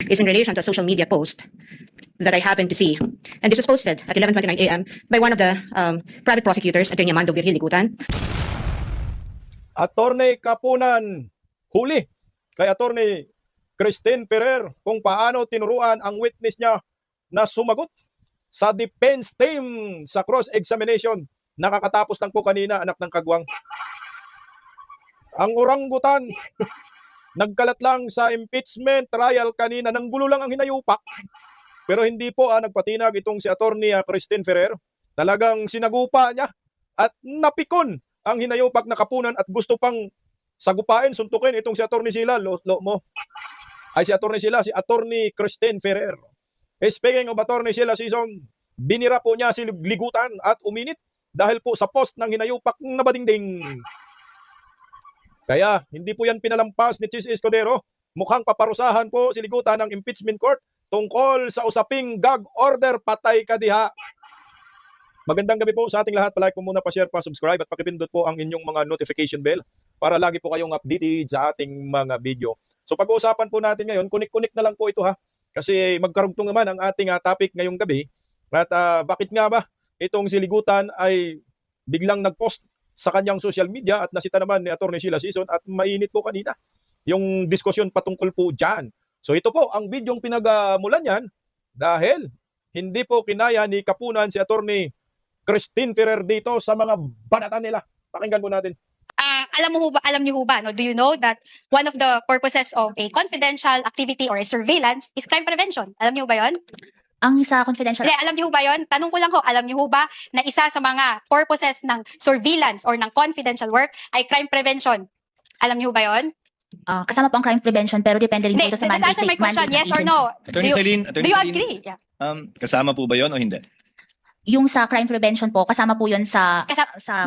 is in relation to a social media post that I happened to see. And this was posted at 11:29 a.m. by one of the private prosecutors, Attorney Amando Virgil Ligutan. Attorney Kapunan, huli kay Attorney Christine Ferrer kung paano tinuruan ang witness niya na sumagot sa defense team sa cross-examination. Nakakatapos lang po kanina, anak ng kagwang. Ang oranggutan, nagkalat lang sa impeachment trial kanina, nang gulo lang ang hinayupak. Pero hindi po nagpatinag itong si Attorney Christine Ferrer. Talagang sinagupa niya at napikon ang hinayupak na Kapunan at gusto pang sagupain, suntukin itong si Attorney Sila, si Attorney Christine Ferrer. Speaking of Attorney Sila Season, binira po niya si Ligutan at uminit dahil po sa post ng hinayupak na badingding. Kaya hindi po yan pinalampas ni Chis Escudero. Mukhang paparusahan po si Ligutan ng impeachment court tungkol sa usaping gag order, patay ka diha. Magandang gabi po sa ating lahat. Palike po muna, pa-share, pa-subscribe at pakipindot po ang inyong mga notification bell para lagi po kayong updated sa ating mga video. So pag-uusapan po natin ngayon, kunik-kunik na lang po ito ha. Kasi magkarugtong naman ang ating topic ngayong gabi. At bakit nga ba itong si Ligutan ay biglang nag-post sa kanyang social media at nasita naman ni Attorney Sheila Season at mainit po kanina yung diskusyon patungkol po dyan. So ito po ang bidyong pinagamulan yan dahil hindi po kinaya ni Kapunan si Attorney Christine Ferrer dito sa mga banatan nila. Pakinggan po natin. Alam niyo ba, no? Do you know that one of the purposes of a confidential activity or a surveillance is crime prevention? Alam niyo ba 'yon? Ang sa confidential... Alam niyo ba 'yon? Tanong ko lang ho, alam niyo ba na isa sa mga purposes ng surveillance or ng confidential work ay crime prevention? Alam niyo ba 'yon? Kasama po ang crime prevention pero depende rin po ito sa just mandate. answer my question, yes or no? Attorney Celine, Do you agree? Yeah. Kasama po ba 'yon o hindi? Yung sa crime prevention po, kasama po yun sa...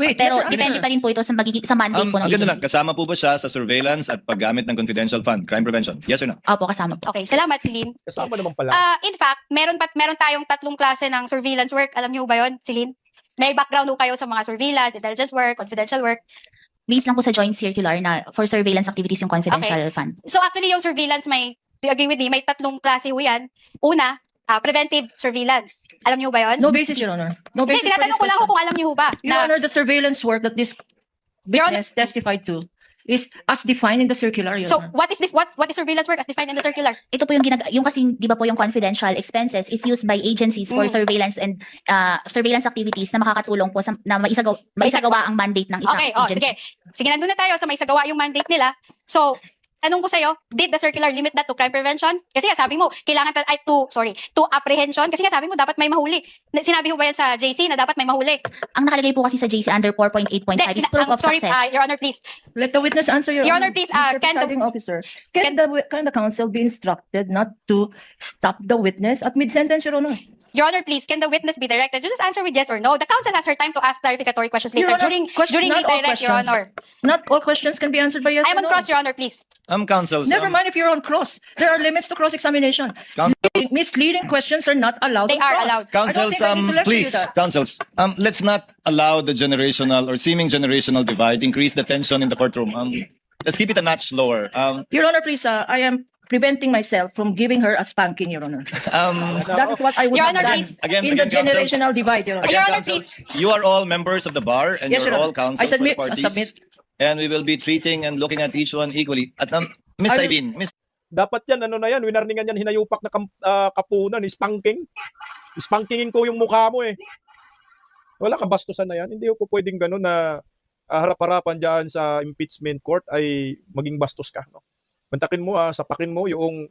Wait, pero let's depende pa rin po ito sa mandate po ng Ang ganda lang, agency. kasama po ba siya sa surveillance at paggamit ng confidential fund, crime prevention? Yes or no? Opo, kasama po. Okay, salamat, Celine. Kasama naman pala. In fact, meron tayong tatlong klase ng surveillance work. Alam niyo ba 'yon, Celine? May background ho kayo sa mga surveillance, intelligence work, confidential work. Based lang po sa joint circular na for surveillance activities yung confidential fund. So actually, yung surveillance do you agree with me? May tatlong klase ho yan. Una, preventive surveillance. Alam niyo ba 'yon? No basis, Your Honor. No Hindi, basis for tinatanong this ko lang ho question. kung alam niyo ho ba. Your Honor, the surveillance work that this Your Honor- witness testified to is as defined in the circular, Your So Honor. what is surveillance work as defined in the circular? Ito po yung yung kasi di ba po yung confidential expenses is used by agencies for surveillance and surveillance activities na makakatulong po sa na maisagawa ang mandate ng isang Okay, agency. sige. Sige, nandun na tayo sa may sagawa yung mandate nila. So, tanong ko sa'yo, did the circular limit that to crime prevention? Kasi nga sabi mo, kailangan to apprehension. Kasi nga sabi mo, dapat may mahuli. Sinabi mo ba yan sa JC na dapat may mahuli? Ang nakalagay po kasi sa JC under 4.8.5 is proof of sorry, success. Your Honor, please. Let the witness answer, Your Your Honor, please, Mr. can the- Presiding Officer, can the counsel be instructed not to stop the witness at mid-sentence, Your Honor? Your Honor, please, can the witness be directed? Just answer with yes or no. The counsel has her time to ask clarificatory questions later. Your Honor, During not the all direct, Your questions. Honor. Not all questions can be answered by yes I am on or no. cross, Your Honor, please. Counsels. Never mind if you're on cross. There are limits to cross-examination. Counsels, Misleading questions are not allowed They on are cross. allowed. counsels, I don't think I need to lecture you please, that. counsels, let's not allow the generational or seeming generational divide increase the tension in the courtroom. Let's keep it a notch lower. Your Honor, please, I am preventing myself from giving her a spanking, Your Honor. That is what I would Your have Honor, done please. Again, in the counsels. generational divide, Your Honor. Your Honor, counsels, you are all members of the bar and Yes, you're Your all Honor. counsels I submit, for I the parties. submit. And we will be treating and looking at each one equally. At Miss I will- Saibin, Miss Dapat yan, winarningan yan, hinayupak na Kapunan, spanking. Spankingin ko yung mukha mo eh. Wala kabastusan na yan. Hindi ko pwedeng gano'n na harap-harapan dyan sa impeachment court ay maging bastos ka. No? Mantakin mo, sapakin mo yung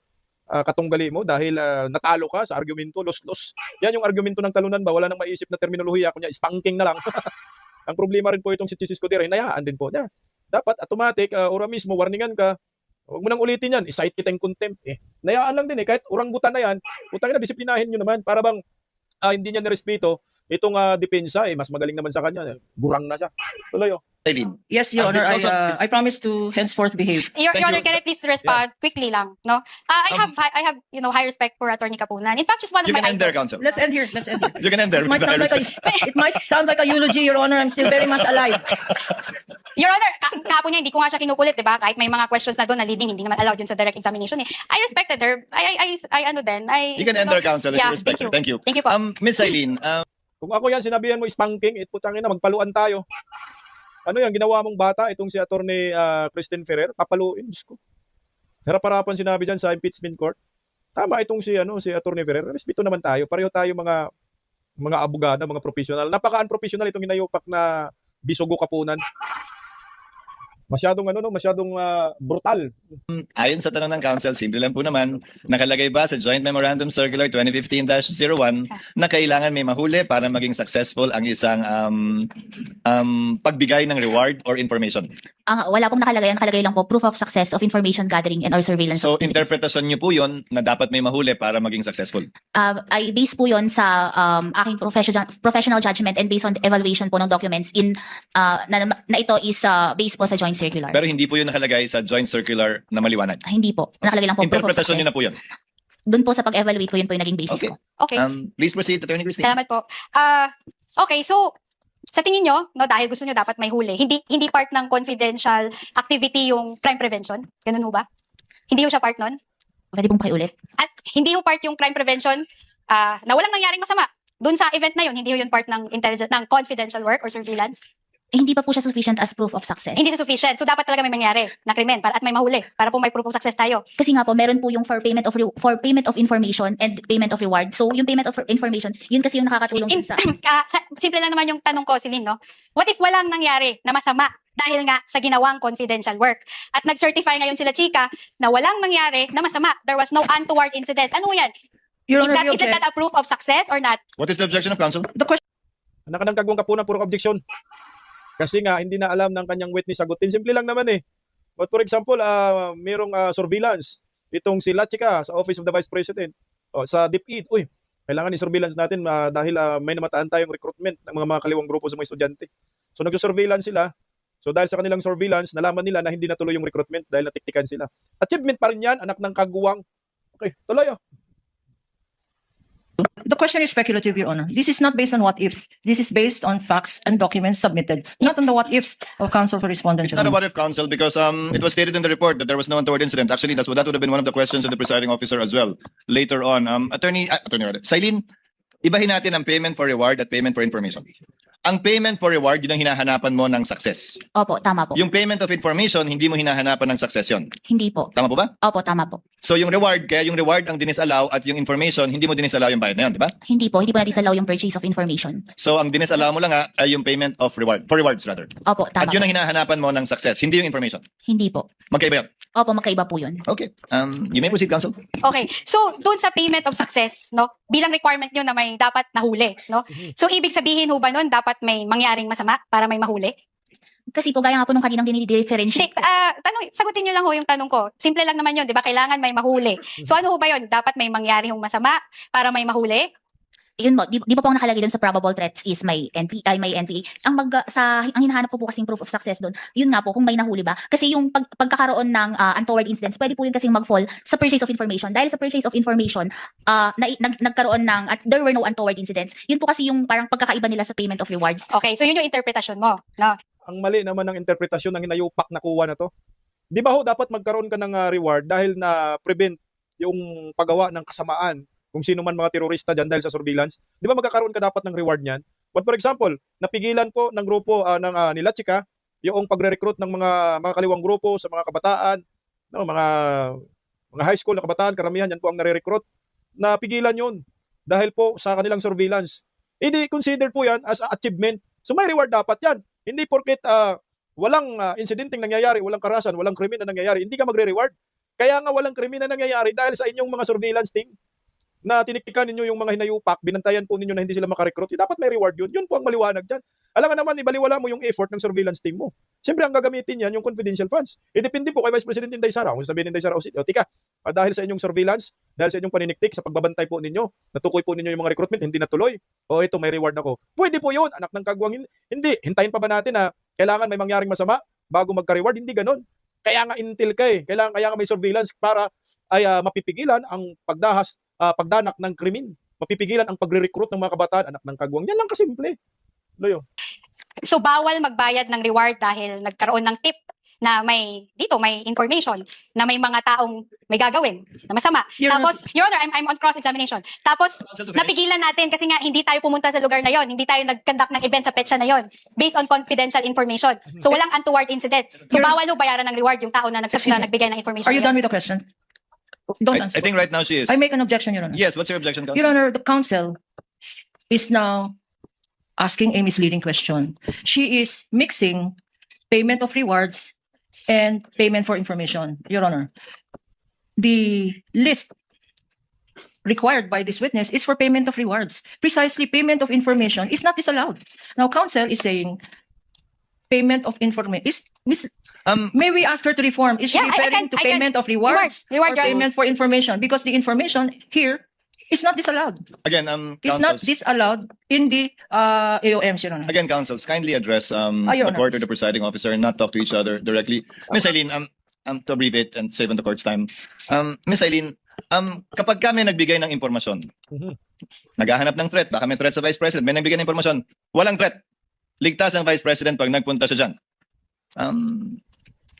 katunggali mo dahil natalo ka sa argumento, los-los. Yan yung argumento ng talunan ba? Wala nang maisip na terminolohiya. Kunya, spanking na lang. Ang problema rin po itong si Chis Escudero, hinayaan din po niya. Dapat automatic, ora mismo, warningan ka. Huwag mo nang ulitin yan, isight kita yung contempt. Nayaan lang din kahit oranggutan na yan, utangin na, disiplinahin nyo naman, para bang hindi niya nirespeto Itong depensa, mas magaling naman sa kanya. Gurang na siya. Tuloy, oh. Eileen. Yes, Your And Honor, it's also- I promise to henceforth behave. Your Thank Honor, you. can I please respond quickly lang, no? I have high respect for Attorney Kapunan. In fact, she's one of You my can end there, idols. counsel. Let's end here. Let's end here. You can end there. This might with sound high like respect. it might sound like a eulogy, Your Honor. I'm still very much alive. Your Honor, kahapon niya, hindi ko nga siya kinukulit, di ba? Kahit may mga questions na doon na leading, hindi naman allowed yun sa direct examination eh. I respected her. You can end there, counsel. Yeah, Respect her. Thank you. Thank you po. Miss Eileen, Kung ako yan, sinabihan mo spanking, putangin na, magpaluan tayo. Ano yan, ginawa mong bata, itong si Attorney Christine Ferrer, papaluin, Diyos ko. Harap-harapan sinabi dyan sa impeachment court. Tama itong si Attorney Ferrer. Respeto naman tayo. Pareho tayo mga abogada, mga professional. Napaka-unprofessional itong hinayupak na Bisugo Kapunan. Masyadong brutal. ayon sa tanong ng counsel, simple lang po naman, nakalagay ba sa Joint Memorandum Circular 2015-01 na kailangan may mahuli para maging successful ang isang pagbigay ng reward or information? Wala pong nakalagay. Ang nakalagay lang po, proof of success of information gathering and or surveillance So, activities. interpretasyon niyo po yun na dapat may mahuli para maging successful. Ay based po yon sa aking professional judgment and based on the evaluation po ng documents na ito is based po sa joint circular. Pero hindi po yun nakalagay sa Joint Circular na maliwanag. Hindi po. Nakalagay lang po proof of Interpretasyon niyo success. na po yun. Doon po sa pag-evaluate ko, yun po yung naging basis Okay. ko. Okay. Please proceed, Attorney Christine. Salamat po. Okay, so sa tingin nyo, no, dahil gusto nyo dapat may huli, hindi part ng confidential activity yung crime prevention? Ganun ho ba? Hindi ho siya part nun? Pwede pong pakiulit. At hindi ho part yung crime prevention na walang nangyaring masama. Doon sa event na yun, hindi ho yun part ng confidential work or surveillance. Hindi pa po siya sufficient as proof of success. Hindi siya sufficient. So dapat talaga may mangyari na krimen at may mahuli para po may proof of success tayo. Kasi nga po, meron po yung for payment of information and payment of reward. So, yung payment of information, yun kasi yung nakakatulong din sa... Simple lang naman yung tanong ko, Celine, no? What if walang nangyari na masama dahil nga sa ginawang confidential work? At nag-certify ngayon sila, Chika, na walang nangyari na masama. There was no untoward incident. Ano yan? Your Honor, we Isn't object. that a proof of success or not? What is the objection of counsel? Anak ng Kagwang Kapunan, puro objection. Kasi nga, hindi na alam ng kanyang witness sagutin. Simple lang naman eh. But for example, mayroong surveillance. Itong si Lachika sa Office of the Vice President. O, sa DepEd, kailangan i-surveillance natin dahil may namataan tayong recruitment ng mga kaliwang grupo sa mga estudyante. So nagsusurveillance sila. So dahil sa kanilang surveillance, nalaman nila na hindi natuloy yung recruitment dahil natiktikan sila. Achievement pa rin yan, anak ng Kagwang. Okay, tuloy. The question is speculative, Your Honor. This is not based on what ifs. This is based on facts and documents submitted, not on the what ifs of counsel for respondents. It's not a what if, counsel, because it was stated in the report that there was no untoward incident. Actually, that would have been one of the questions of the presiding officer as well later on. Attorney Silene, ibahin natin ang payment for reward at payment for information. Ang payment for reward, yun ang hinahanapan mo ng success. Opo, tama po. Yung payment of information, hindi mo hinahanapan ng success yun. Hindi po. Tama po ba? Opo, tama po. So yung reward, kaya yung reward ang dinisallow at yung information, hindi mo dinisallow yung bayad na yun, di ba? Hindi po. Hindi po natin salaw yung purchase of information. So ang dinisallow mo lang ay yung payment of reward, for rewards rather. Opo, tama At yun po. ang hinahanapan mo ng success, hindi yung information. Hindi po. Magkaiba yun. Opo, magkaiba po yun. Okay. You may proceed, counsel. Okay. So, doon sa payment of success, no? Bilang requirement nyo na may dapat nahuli, no? So, ibig sabihin ho ba nun, dapat may mangyaring masama para may mahuli? Kasi po, gaya nga po nung kaninang dinidifferentiate. Hindi, sagutin nyo lang ho yung tanong ko. Simple lang naman yun, di ba? Kailangan may mahuli. So, ano ho ba yun? Dapat may mangyari hong masama para may mahuli? Yun po, di ba po ang nakalagay doon sa probable threats is may NPA. Ang hinahanap po kasing proof of success doon, yun nga po, kung may nahuli ba. Kasi yung pagkakaroon ng untoward incidents, pwede po yun kasing mag-fall sa purchase of information. Dahil sa purchase of information, nagkaroon ng, there were no untoward incidents. Yun po kasi yung parang pagkakaiba nila sa payment of rewards. Okay, so yun yung interpretasyon mo, no? Ang mali naman ng interpretasyon ng hinayupak na kuha na to. Di ba dapat magkaroon ka ng reward dahil na prevent yung paggawa ng kasamaan kung sino man mga terorista dyan dahil sa surveillance. Di ba magkakaroon ka dapat ng reward niyan? But for example, napigilan po ng grupo ng nila Chika yung pagre-recruit ng mga kaliwang grupo sa mga kabataan, no, mga high school na kabataan, karamihan yan po ang nare-recruit. Napigilan yun dahil po sa kanilang surveillance. Hindi considered po yan as a achievement. So may reward dapat yan. Hindi porket walang insidenteng nangyayari, walang karahasan, walang krimen na nangyayari, hindi ka magre-reward. Kaya nga walang krimen na nangyayari dahil sa inyong mga surveillance team. na tiniktikan ninyo yung mga hinayupak, binantayan po ninyo na hindi sila makarecruit, dapat may reward yun. Yun po ang maliwanag dyan. Alam nga naman, ibaliwala mo yung effort ng surveillance team mo. Siyempre, ang gagamitin yan, yung confidential funds. Depende po kay Vice President Inday Sara. Kung sabihin ni Inday Sara, tika, dahil sa inyong surveillance, dahil sa inyong paniniktik, sa pagbabantay po ninyo, natukoy po ninyo yung mga recruitment, hindi natuloy. Ito, may reward ako. Pwede po yun, anak ng kagwang. Hindi, hintayin pa ba natin na kailangan may mangyaring masama bago magka-reward? Hindi ganun. Kaya nga intel ka eh. Kaya nga may surveillance para ay mapipigilan ang pagdanak ng krimen. Mapipigilan ang pagre-recruit ng mga kabataan, anak ng kagwang. Yan lang kasimple. Loyo. So bawal magbayad ng reward dahil nagkaroon ng tip na may information na may mga taong may gagawin na masama. Your Honor- Tapos, Your Honor, I'm on cross-examination. Tapos, napigilan natin kasi nga hindi tayo pumunta sa lugar na yon, hindi tayo nag-conduct ng event sa petsa na yon based on confidential information. So walang untoward incident. So Your- bawal mo bayaran ng reward yung tao na Excuse me. nagbigay ng information. Are you na done yun. with the question? Don't answer. I think right now she is. I make an objection, Your Honor. Yes, what's your objection, Counsel? Your Honor, the counsel is now asking a misleading question. She is mixing payment of rewards and payment for information. Your Honor, the list required by this witness is for payment of rewards. Precisely, payment of information is not disallowed. Now, counsel is saying payment of information is may we ask her to reform? Is she Yeah, I referring to can- payment of rewards Reward, or Your Honor. payment for information? Because the information here is not disallowed. Again, It's not counsels. disallowed in the AOMs, Your Honor. Again, counsels, kindly address Your the Honor. court or the presiding officer and not talk to each other directly. Miss Eileen, to abbreviate and save on the court's time. Miss Eileen, kapag kami nagbigay ng impormasyon, Mhm. naghahanap ng threat, baka may threat sa Vice President, may nagbigay ng impormasyon, walang threat. Ligtas ang Vice President pag nagpunta siya dyan.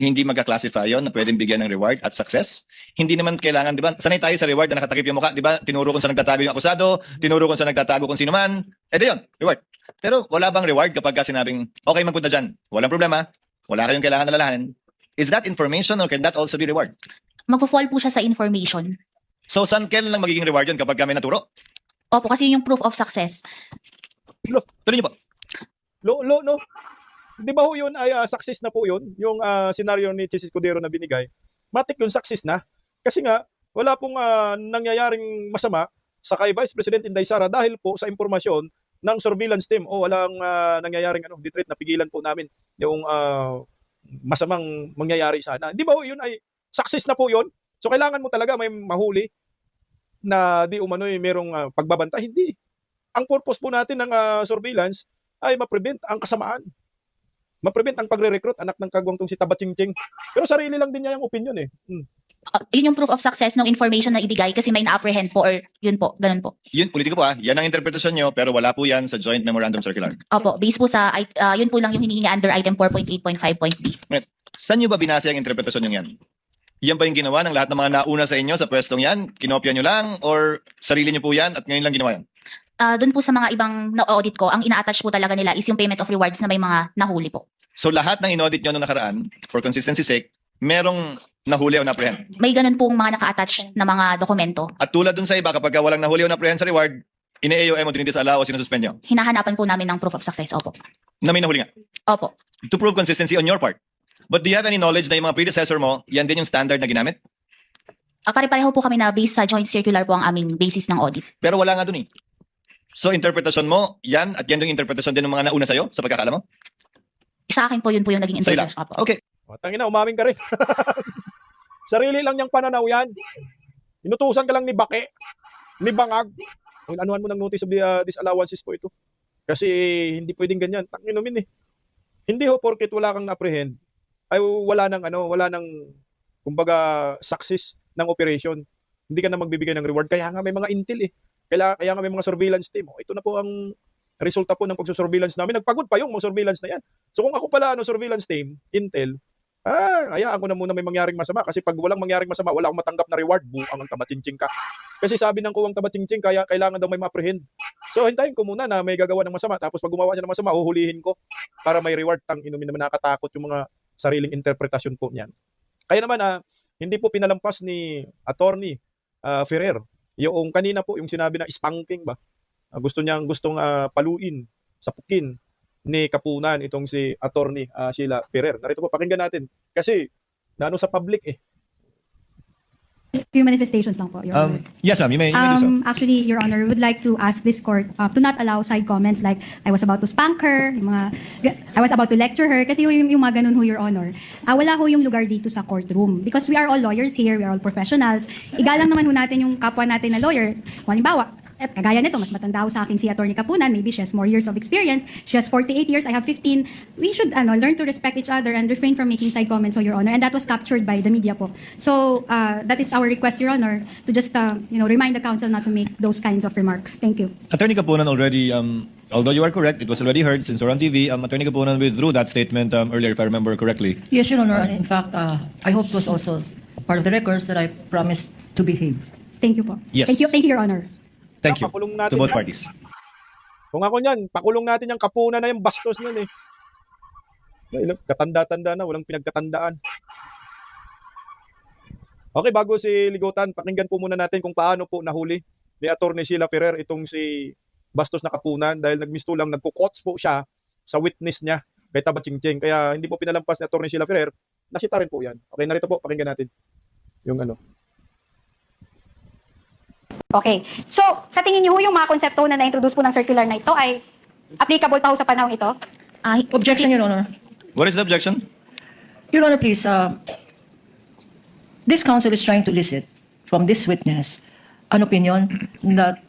Hindi magka-classify yon na pwedeng bigyan ng reward at success. Hindi naman kailangan, di ba? Sanay tayo sa reward na nakatakip yung mukha, di ba? Tinuro kung saan nagtatago yung akusado, tinuro kung saan nagtatago kung sino man. Di yun, reward. Pero wala bang reward kapag ka sinabing, okay, magpunta dyan, walang problema, wala kayong kailangan alalahanin. Is that information or can that also be reward? Magpo-fall po siya sa information. So, saan kailan lang magiging reward yun kapag kami naturo? Opo, kasi yun yung proof of success. Tuloy niyo po. No. Di ba ho yun ay success na po yun? Yung scenario ni Chis Escudero na binigay. Matik yun, success na. Kasi nga, wala pong nangyayaring masama sa kay Vice President Inday Sara dahil po sa impormasyon ng surveillance team. Walang nangyayaring detreat na pigilan po namin yung masamang mangyayari sana. Di ba ho yun ay success na po yun? So kailangan mo talaga may mahuli na di umano'y merong pagbabanta. Hindi. Ang purpose po natin ng surveillance ay ma-prevent ang kasamaan. Ma-prevent ang pagre-recruit, anak ng kagwang tong si Tabachingching. Pero sarili lang din niya yung opinion eh. Yun yung proof of success ng information na ibigay kasi may na-apprehend po or yun po, ganun po. Yun, politiko po yan ang interpretasyon nyo, pero wala po yan sa Joint Memorandum Circular. Opo, based po sa, yun po lang yung hinihingi under item 4.8.5.b. Saan nyo ba binasa yung interpretasyon nyo yan? Yan ba yung ginawa ng lahat ng mga nauna sa inyo sa pwestong yan? Kinopya nyo lang? Or sarili nyo po yan at ngayon lang ginawa yan? Doon po sa mga ibang na-audit ko, ang ina-attach po talaga nila is yung payment of rewards na may mga nahuli po. So lahat ng in-audit nyo nung nakaraan, for consistency sake, merong nahuli o na-apprehend. May ganun pong mga naka-attach na mga dokumento. At tulad dun sa iba, kapag walang nahuli o na-apprehend sa reward, ine-AOM o dinidisalaw o sinususpend nyo, Hinahanapan po namin ng proof of success. Opo. na may nahuli nga. Opo. To prove consistency on your part. But do you have any knowledge na yung mga predecessor mo, yan din yung standard na ginamit? Pare-pareho po kami na based sa joint circular po ang aming basis ng audit. Pero wala nga dun eh. So interpretasyon mo, yan at yan yung interpretasyon din ng mga nauna sa'yo sa pagkakala mo? Sa akin po yun po yung naging Sa'yo lang. interpretation. Opo. Okay. Tangina, umaming ka rin. Sarili lang niyang pananaw yan. Inutusan ka lang ni Bake, ni Bangag. Anuhan mo ng notice of disallowances po ito. Kasi hindi pwedeng ganyan. Tanginumin eh. Hindi ho, porket wala kang na-apprehend, ay wala nang kumbaga success ng operation. Hindi ka na magbibigay ng reward. Kaya nga may mga intel eh. Kaya nga may mga surveillance team. Ito na po ang resulta po ng pagsusurveillance namin. Nagpagod pa yung mga surveillance na yan. So kung ako pala surveillance team, intel, hayaan ko na muna may mangyaring masama. Kasi pag walang mangyaring masama, wala akong matanggap na reward. Buang ang tabatsingching ka. Kasi sabi ng kuwang tabatsingching, kaya kailangan daw may ma-apprehend. So hintayin ko muna na may gagawa ng masama. Tapos pag gumawa siya ng masama, uhulihin ko para may reward. Inumin naman nakakatakot yung mga sariling interpretasyon po niyan. Kaya naman, hindi po pinalampas ni Attorney Ferrer. Yung kanina po, yung sinabi na spanking ba? Gustong paluin, sapukin ni Kapunan itong si Attorney Sheila Ferrer. Narito po, pakinggan natin. Kasi, sa public eh. Few manifestations lang po, Your Honor. Yes, ma'am. You may do so. Actually, Your Honor, would like to ask this court to not allow side comments like, I was about to spank her, I was about to lecture her, kasi yung mga ganun ho, Your Honor. Wala ho yung lugar dito sa courtroom. Because we are all lawyers here, we are all professionals. Igalang naman ho natin yung kapwa natin na lawyer. Kung halimbawa, at kagaya nito, mas matanda ho sa akin si Attorney Kapunan, maybe she has more years of experience, she has 48 years, I have 15. We should learn to respect each other and refrain from making side comments, Your Honor. And that was captured by the media po. So, that is our request, Your Honor, to just remind the counsel not to make those kinds of remarks. Thank you. Attorney Kapunan already, although you are correct, it was already heard since we're on TV. Attorney Kapunan withdrew that statement earlier, if I remember correctly. Yes, Your Honor. And in fact, I hope it was also part of the records that I promised to behave. Thank you po. Yes. Thank you, Your Honor. Thank you Pakulong to natin both yan. parties. Kung ako niyan, pakulong natin yung Kapunan na yung bastos niyan eh. Dahil katanda-tanda na, walang pinagkatandaan. Okay, bago si Ligutan, pakinggan po muna natin kung paano po nahuli ni Attorney Sheila Ferrer itong si bastos na Kapunan dahil nagmisto lang, nagkukots po siya sa witness niya kay Tabatsingtsing. Kaya hindi po pinalampas ni Attorney Sheila Ferrer, nasita rin po yan. Okay, narito po, pakinggan natin yung ano. Okay. So, sa tingin niyo ho, yung mga konsepto na na-introduce po ng circular na ito ay applicable pa ho sa panahong ito? Objection, Your Honor. What is the objection? Your Honor, please. This counsel is trying to elicit from this witness an opinion that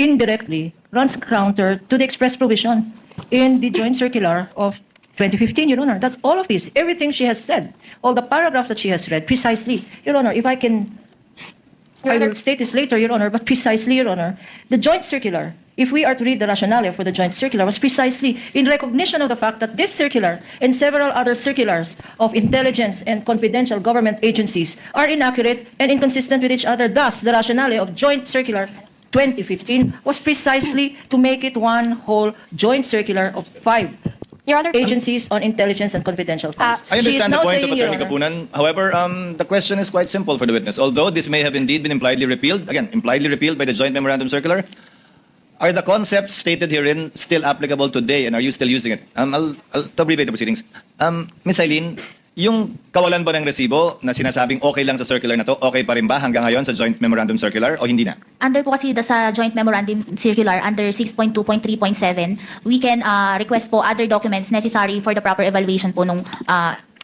indirectly runs counter to the express provision in the joint circular of 2015, Your Honor. That all of this, everything she has said, all the paragraphs that she has read, precisely, Your Honor, if I can, I will state this later, Your Honor, but precisely, Your Honor, the joint circular, if we are to read the rationale for the joint circular, was precisely in recognition of the fact that this circular and several other circulars of intelligence and confidential government agencies are inaccurate and inconsistent with each other. Thus, the rationale of joint circular 2015 was precisely to make it one whole joint circular of 5 Your Honor, agencies on intelligence and confidential files. I She is understand the now point of saying, Your Attorney Honor, Kapunan. However, the question is quite simple for the witness. Although this may have indeed been impliedly repealed, again, impliedly repealed by the joint memorandum circular, are the concepts stated herein still applicable today, and are you still using it? I'll to abbreviate the proceedings. Ms. Eileen, yung kawalan ba ng resibo na sinasabing okay lang sa circular na to, okay pa rin ba hanggang ngayon sa joint memorandum circular o hindi na? Under po kasi sa joint memorandum circular under 6.2.3.7, we can request po other documents necessary for the proper evaluation po nung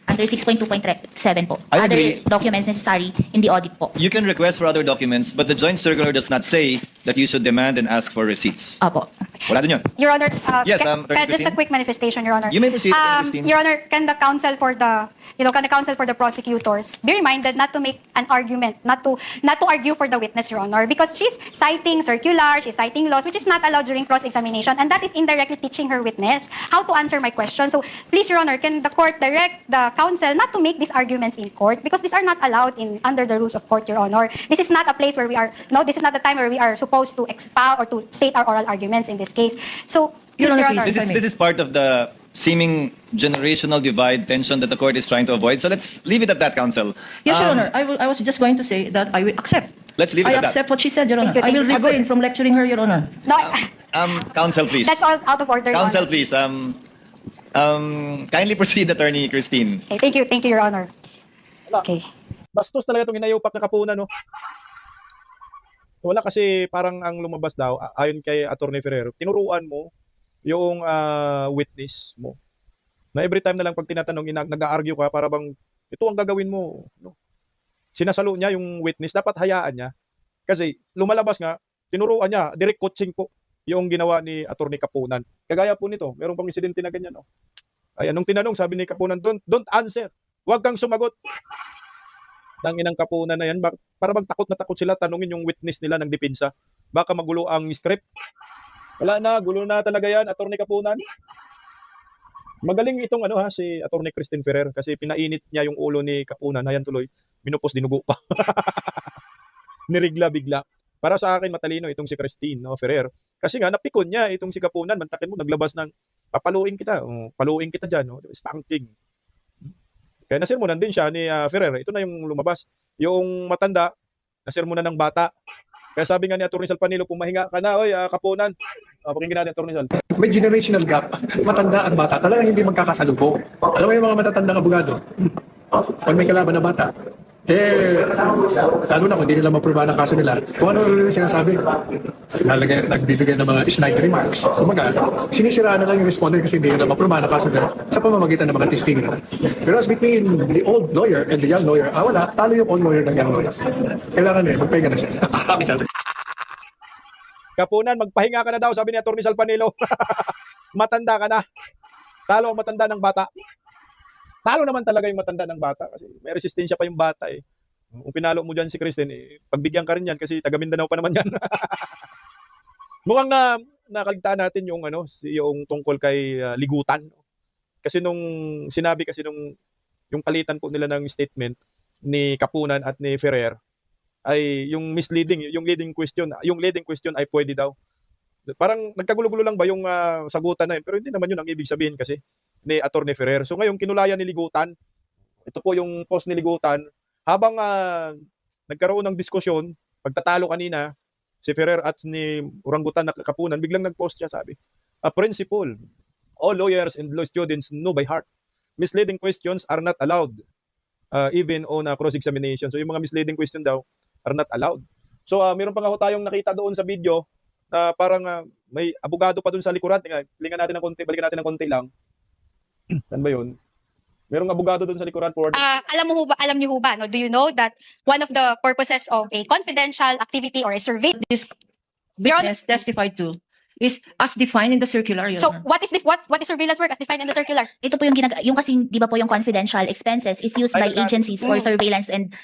under 6.2.7 po. I Other agree. documents necessary in the audit po. You can request for other documents, but the joint circular does not say that you should demand and ask for receipts. Opo. Wala din yun. Your Honor, Yes, just Attorney a Christine? quick manifestation, Your Honor. You may proceed, Christine. Your Honor, can the counsel for the prosecutors be reminded not to make an argument, not to argue for the witness, Your Honor, because she's citing circulars, she's citing laws, which is not allowed during cross-examination, and that is indirectly teaching her witness how to answer my question. So, please, Your Honor, can the court direct the counsel not to make these arguments in court, because these are not allowed under the rules of court, Your Honor. This is not a place where this is not the time where we are supposed to expound or to state our oral arguments in this case. So, please, Your Honor, Your please. Honor. If I may. This is part of the seeming generational divide tension that the court is trying to avoid. So let's leave it at that, counsel. Yes, Your Honor. I was just going to say that I will accept. Let's leave it I at that. accept what she said, Your Honor. Thank you, I will thank you. refrain from lecturing her, Your Honor. No, Counsel, please. that's all out of order, Your Counsel, Honor. please. Kindly proceed, Attorney Christine. Okay, thank you, Your Honor. Okay. Bastos talaga itong inayupak na Kapunan, no? Wala kasi parang ang lumabas daw, ayon kay Attorney Ferrer, tinuruan mo yung witness mo. Na every time na lang pag tinatanong, nag-argue ka, para bang ito ang gagawin mo. No? Sinasalo niya yung witness, dapat hayaan niya. Kasi lumalabas nga, tinuruan niya, direct coaching po yung ginawa ni Attorney Kapunan. Kagaya po nito, meron pang insidente na ganyan. No? Ay, anong tinanong, sabi ni Kapunan, don't answer. Huwag kang sumagot. Tanginang Kapunan na yan. Para bang takot na takot sila tanungin yung witness nila ng depensa. Baka magulo ang script. Wala na, gulo na talaga yan, Attorney Kapunan. Magaling itong si Attorney Christine Ferrer kasi pinainit niya yung ulo ni Kapunan. Ayan tuloy, minupos dinugo pa. Nirigla bigla. Para sa akin matalino itong si Christine Ferrer. Kasi nga napikon niya itong si Kapunan, mantakin mo naglabas ng papaluin kita. Paluin kita diyan, spanking. Kaya nasirmonan din siya ni Ferrer. Ito na yung lumabas. Yung matanda, nasirmonan ng bata. Kaya sabi nga ni Atty. Sal Panilo, pumahinga ka na, oy, Kapunan. Pakinggan natin, Atty. Sal. May generational gap. Matanda at bata, talagang hindi magkakasalubong. Alam mo yung mga matatandang abogado, pag may kalaban na bata, Lalo na kung hindi nila maproba ng kaso nila, kung ano yung sinasabi, nagbibigay ng mga snide remarks. Kumaga, sinisiraan na lang yung respondent kasi hindi nila maproba ng kaso nila sa pamamagitan ng mga testing nila. Pero as between the old lawyer and the young lawyer, wala, talo yung old lawyer ng young lawyer. Kailangan magpahinga na siya. Kapunan, magpahinga ka na daw, sabi ni Atty. Salpanilo. Matanda ka na. Talo ang matanda ng bata. Talo naman talaga yung matanda ng bata kasi may resistensya pa yung bata eh. Kung pinalo mo dyan si Kristen, pagbigyan ka rin yan kasi taga Mindanao pa naman yan. Mukhang nakaligtaan natin yung yung tungkol kay Ligutan. Kasi nung sinabi kasi yung palitan po nila ng statement ni Kapunan at ni Ferrer ay yung leading question ay pwede daw. Parang nagkagulo-gulo lang ba yung sagutan na yun, pero hindi naman yun ang ibig sabihin kasi ni Atty. Ferrer. So ngayon kinulayan ni Ligutan. Ito po yung post ni Ligutan. Habang nagkaroon ng diskusyon, pagtatalo kanina, si Ferrer at ni Orangutan na Kapunan, biglang nag-post siya, sabi, "A principle, all lawyers and law students know by heart. Misleading questions are not allowed, even on a cross-examination." So yung mga misleading question daw are not allowed. So meron pa nga ho tayong nakita doon sa video na parang may abogado pa doon sa likuran. Balikan natin ng konti lang. Saan ba yun? Merong abogado doon sa likuran for Alam niyo ho ba, no? Do you know that one of the purposes of a confidential activity or a survey, This Your Honor- witness testified to is as defined in the circular, Your so Honor. what is surveillance work as defined in the circular? Ito po yung yung kasi di ba po yung confidential expenses is used by agencies for surveillance and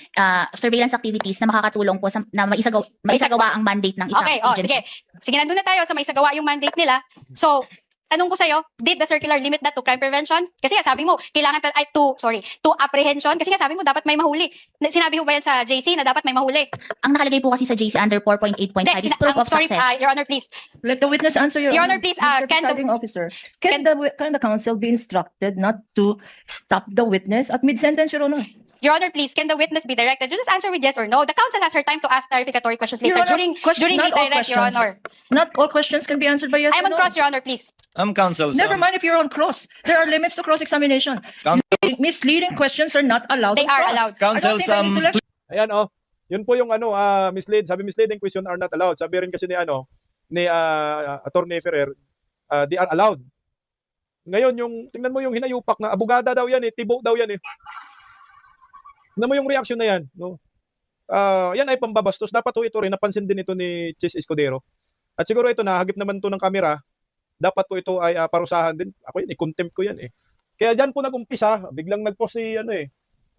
surveillance activities na makakatulong po na maisagawa ang mandate ng isang Okay, agency. sige, nandun na tayo sa maisagawa yung mandate nila. So, tanong ko sa'yo, did the circular limit that to crime prevention? Kasi nga sabi mo, kailangan to apprehension. Kasi nga sabi mo, dapat may mahuli. Sinabi mo ba yan sa JC na dapat may mahuli? Ang nakalagay po kasi sa JC under 4.8.5 is proof of sorry, success. Your Honor, please. Let the witness answer, Your Your Honor, please, Mr. can the- Presiding Officer, can the counsel be instructed not to stop the witness at mid-sentence, Your Honor? Your Honor, please, can the witness be directed? Just answer with yes or no. The counsel has her time to ask clarificatory questions later. Your Honor, During the not all direct, Your questions. Honor. Not all questions can be answered by yes I'm or on no. cross, Your Honor, please. Counsel. Never mind if you're on cross. There are limits to cross-examination. Misleading questions are not allowed They on are cross. allowed. I don't Counsel, think I need to lecture Ayan yun po yung misleading question are not allowed. Sabi rin kasi ni Atty. Ferrer, they are allowed. Ngayon tingnan mo yung hinayupak na abogada daw yan tibo daw yan Tingnan mo yung reaction na yan, no? Yan ay pambabastos. Dapat ito rin napansin din ito ni Chis Escudero. At siguro ito nahagip naman to ng kamera. Dapat po ito ay parusahan din. Ako i-contempt ko yan Kaya diyan po nag-umpisa, biglang nag-post si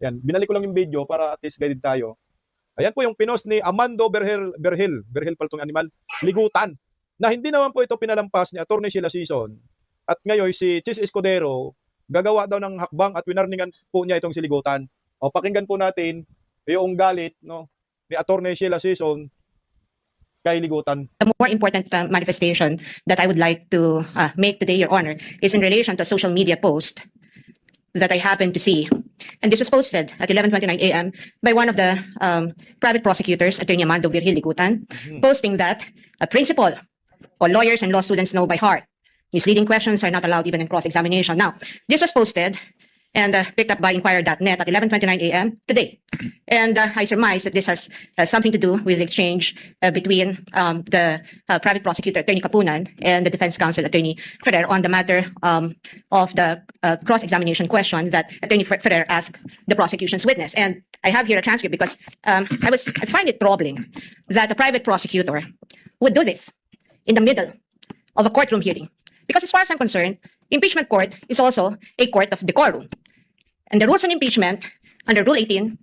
Yan, binalik ko lang yung video para at least guided tayo. Ayan po yung pinost ni Amando Berhel pala itong animal, Ligutan, na hindi naman po ito pinalampas ni Atty. Sheila Sison. At ngayon si Chis Escudero gagawa daw ng hakbang at winarningan po niya itong si Ligutan. O pakinggan po natin yung galit ni Atty. Sheila Sison kay Ligutan. The more important manifestation that I would like to make today, Your Honor, is in relation to a social media post that I happened to see. And this was posted at 11:29 a.m. by one of the private prosecutors, Attorney Amando Virgil Ligutan, posting that a principle all lawyers and law students know by heart. Misleading questions are not allowed even in cross-examination. Now, this was posted and picked up by Inquirer.net at 11:29 a.m. today. And I surmise that this has something to do with the exchange between the private prosecutor, Attorney Kapunan, and the defense counsel, Attorney Ferrer, on the matter of the cross-examination question that Attorney Ferrer asked the prosecution's witness. And I have here a transcript because I find it troubling that a private prosecutor would do this in the middle of a courtroom hearing. Because as far as I'm concerned, impeachment court is also a court of decorum. And the rules on impeachment under Rule 18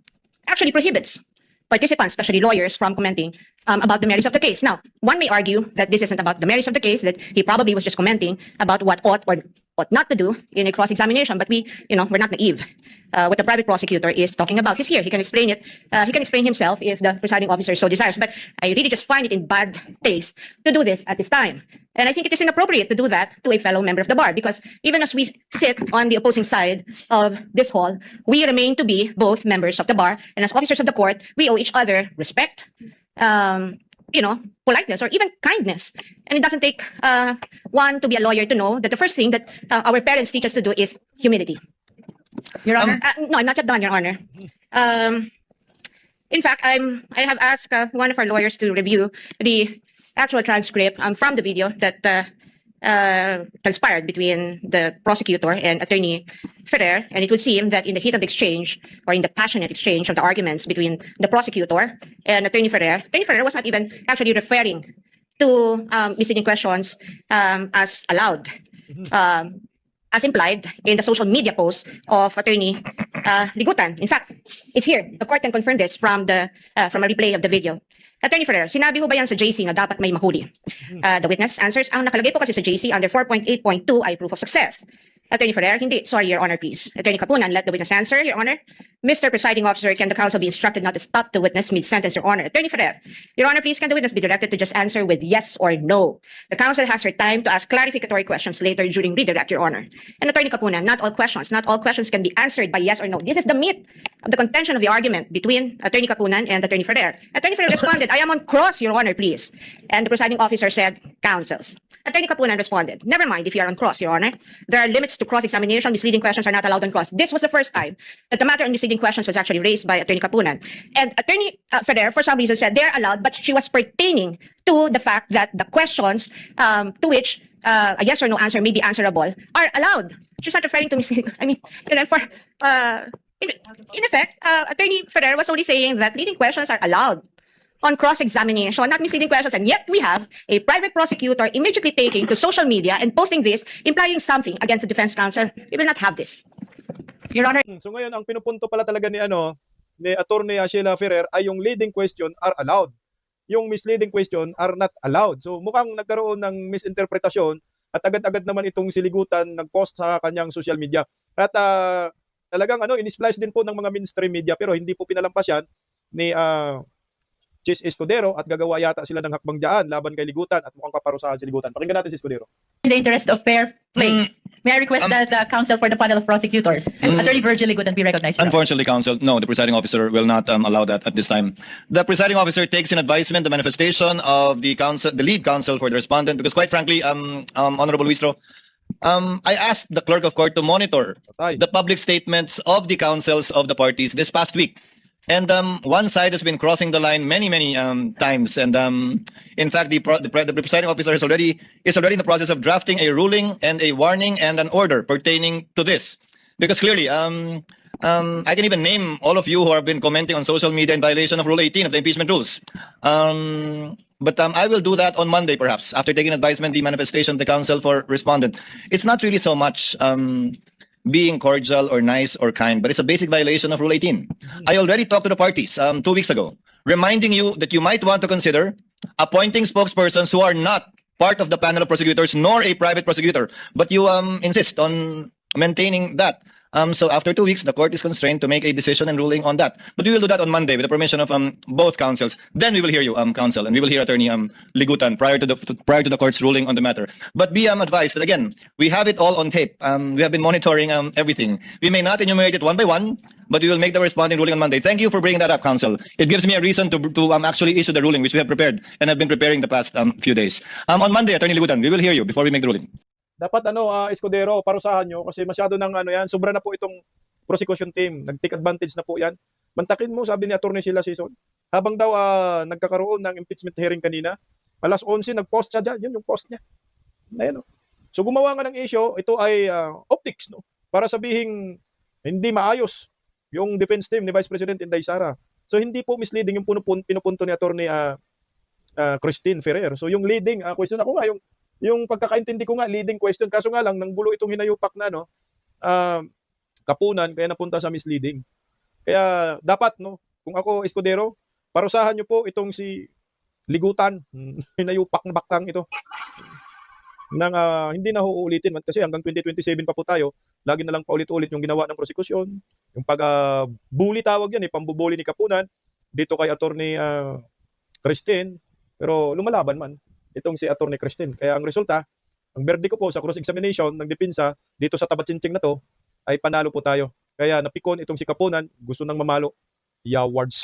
actually prohibits participants, especially lawyers, from commenting about the merits of the case. Now, one may argue that this isn't about the merits of the case, that he probably was just commenting about what ought or ought not to do in a cross-examination, but we're not naive. What the private prosecutor is talking about is here. He can explain it. He can explain himself if the presiding officer so desires. But I really just find it in bad taste to do this at this time. And I think it is inappropriate to do that to a fellow member of the bar, because even as we sit on the opposing side of this hall, we remain to be both members of the bar, and as officers of the court, we owe each other respect, politeness, or even kindness. And it doesn't take one to be a lawyer to know that the first thing that our parents teach us to do is humility. Your Honor. No, I'm not yet done, Your Honor. In fact, I have asked one of our lawyers to review the actual transcript from the video that transpired between the prosecutor and Attorney Ferrer, and it would seem that in the heat of the exchange or in the passionate exchange of the arguments between the prosecutor and Attorney Ferrer was not even actually referring to misleading questions as allowed. As implied in the social media post of Attorney Ligutan. In fact, it's here. The court can confirm this from a replay of the video. Attorney Ferrer, sinabi ho ba yan sa JC na dapat may mahuli? The witness answers, ang nakalagay po kasi sa JC under 4.8.2 ay proof of success. Attorney Ferrer, hindi. Sorry, Your Honor, please. Attorney Kapunan, let the witness answer, Your Honor. Mr. Presiding Officer, can the counsel be instructed not to stop the witness mid-sentence, Your Honor? Attorney Ferrer, Your Honor, please, can the witness be directed to just answer with yes or no? The counsel has her time to ask clarificatory questions later during redirect, Your Honor. And Attorney Kapunan, not all questions can be answered by yes or no. This is the meat of the contention of the argument between Attorney Kapunan and Attorney Ferrer. Attorney Ferrer responded, I am on cross, Your Honor, please. And the presiding officer said, counsels. Attorney Kapunan responded, never mind if you are on cross, Your Honor. There are limits to cross-examination. Misleading questions are not allowed on cross. This was the first time that the matter on misleading questions was actually raised by Attorney Kapunan. And Attorney Ferrer, for some reason, said they're allowed, but she was pertaining to the fact that the questions to which a yes or no answer may be answerable are allowed. She's not referring to misleading. I mean, in effect, Attorney Ferrer was only saying that leading questions are allowed on cross-examination, not misleading questions, and yet we have a private prosecutor immediately taking to social media and posting this, implying something against the defense counsel. We will not have this. Your Honor. So ngayon, ang pinupunto pala talaga ni Attorney Sheila Ferrer ay yung leading question are allowed. Yung misleading question are not allowed. So mukhang nagkaroon ng misinterpretasyon at agad-agad naman itong siligutan nag-post sa kanyang social media. At talagang in-splice din po ng mga mainstream media pero hindi po pinalampas yan ni Chis Escudero at gagawa yata sila ng hakbang dyan laban kay Ligutan at mukhang paparusahan si Ligutan. Pakinggan natin si Escudero. In the interest of fair play, may I request that the counsel for the panel of prosecutors, Attorney Virgil Ligutan, be recognized. Unfortunately, counsel, no, the presiding officer will not allow that at this time. The presiding officer takes in advisement the manifestation of the lead counsel for the respondent, because quite frankly, Honorable Wistro, I asked the clerk of court to monitor the public statements of the counsels of the parties this past week. And one side has been crossing the line many times. And in fact, the presiding officer is already in the process of drafting a ruling and a warning and an order pertaining to this. Because clearly, I can even name all of you who have been commenting on social media in violation of Rule 18 of the impeachment rules. But I will do that on Monday, perhaps, after taking advisement the manifestation of the counsel for respondent. It's not really so much being cordial or nice or kind, but it's a basic violation of Rule 18. I already talked to the parties 2 weeks ago, reminding you that you might want to consider appointing spokespersons who are not part of the panel of prosecutors nor a private prosecutor, but you insist on maintaining that. So after 2 weeks, the court is constrained to make a decision and ruling on that. But we will do that on Monday with the permission of both counsels. Then we will hear you, counsel, and we will hear Attorney Ligutan prior to the court's ruling on the matter. But be advised that again, we have it all on tape. We have been monitoring everything. We may not enumerate it one by one, but we will make the responding ruling on Monday. Thank you for bringing that up, counsel. It gives me a reason to actually issue the ruling, which we have prepared and have been preparing the past few days. On Monday, Attorney Ligutan, we will hear you before we make the ruling. Dapat Escudero, parusahan nyo kasi masyado ng yan, sobra na po itong prosecution team. Nag-take advantage na po yan. Mantakin mo, sabi ni Attorney Sheila Sison. Habang daw nagkakaroon ng impeachment hearing kanina, alas 11 nag-post siya dyan. Yun yung post niya. Ayan, So gumawa nga ng issue, ito ay optics, no? Para sabihin hindi maayos yung defense team ni Vice President Inday Sara. So hindi po misleading yung pinupunto ni Attorney Christine Ferrer. So yung leading question, ako nga yung pagkakaintindi ko nga, leading question. Kaso nga lang, nanggulo itong hinayupak na, Kapunan, kaya napunta sa misleading. Kaya dapat, kung ako, Escudero, parusahan nyo po itong si Ligutan. Hinayupak na baklang ito. Nang hindi na uulitin. Kasi hanggang 2027 pa po tayo, lagi na lang paulit-ulit yung ginawa ng prosekusyon. Yung pag-bully tawag yan, pambubuli ni Kapunan, dito kay Attorney Christine. Pero lumalaban man itong si Attorney Christine. Kaya ang resulta, ang verdict ko po sa cross-examination ng depensa dito sa tabat-chinching na to ay panalo po tayo. Kaya napikon itong si Kapunan, gusto nang mamalo. Yawards.